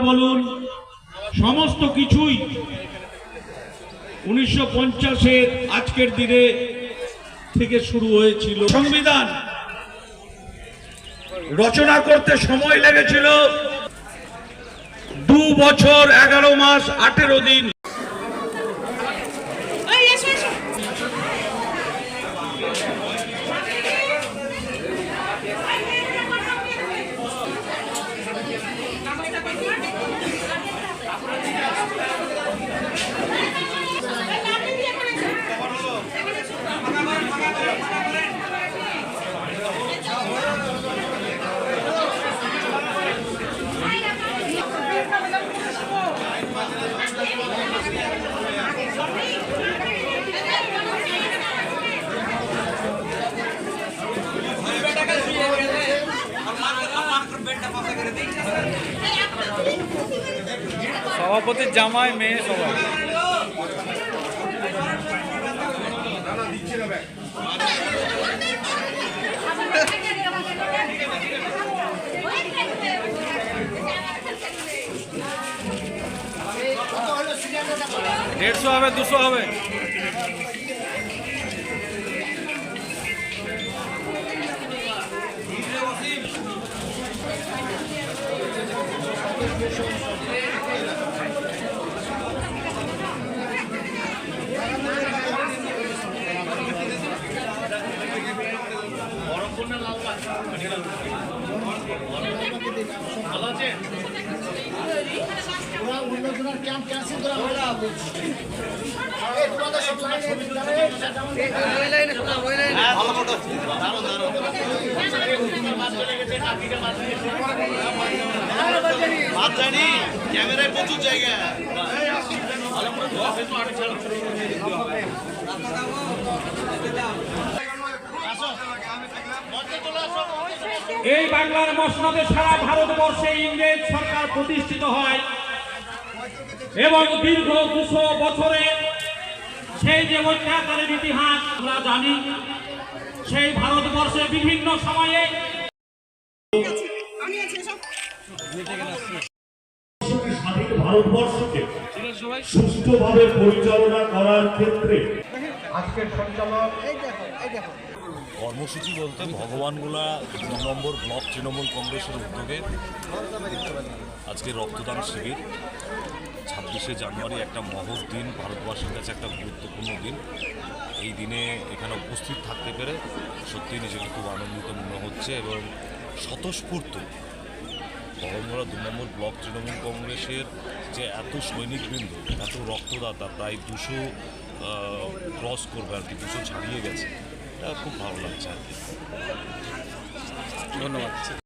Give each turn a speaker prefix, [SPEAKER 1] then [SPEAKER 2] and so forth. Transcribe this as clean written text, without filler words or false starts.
[SPEAKER 1] বলুন সমস্ত কিছুই 1950-এর আজকের দিনে থেকে শুরু হয়েছিল। সংবিধান রচনা করতে সময় লেগেছিল 2 বছর 11 মাস 18 দিন।
[SPEAKER 2] সভাপতির জামাই মেয়ে সবাই দেড়শো হবে 200 হবে।
[SPEAKER 3] ক্যামেরায় প্রচুর জায়গা।
[SPEAKER 1] এই বাংলার মসনদে সারা ভারতবর্ষে ইংরেজ সরকার প্রতিষ্ঠিত হয় এবং দীর্ঘ 200 বছরে সেই যে অত্যাচারের ইতিহাস আমরা জানি। সেই ভারতবর্ষে বিভিন্ন সময়ে
[SPEAKER 4] স্বাধীন ভারতবর্ষকে সুষ্ঠুভাবে পরিচালনা করার ক্ষেত্রে আজকের সঞ্চালক
[SPEAKER 5] কর্মসূচি বলতে ভগবানগোলা 2 নম্বর ব্লক তৃণমূল কংগ্রেসের উদ্যোগে আজকে রক্তদান শিবির। 26শে জানুয়ারি একটা মহৎ দিন, ভারতবর্ষের কাছে একটা গুরুত্বপূর্ণ দিন। এই দিনে এখানে উপস্থিত থাকতে পেরে সত্যি নিজেকে খুব আনন্দিত মনে হচ্ছে এবং স্বতঃস্ফূর্ত ভগবানগোলা 2 নম্বর ব্লক তৃণমূল কংগ্রেসের যে এত সৈনিকবৃন্দ, এত রক্তদাতা, প্রায় 200 ক্রস করবে আর কি, 200 ছাড়িয়ে গেছে। খুব ভালো লাগছে আর কি। ধন্যবাদ।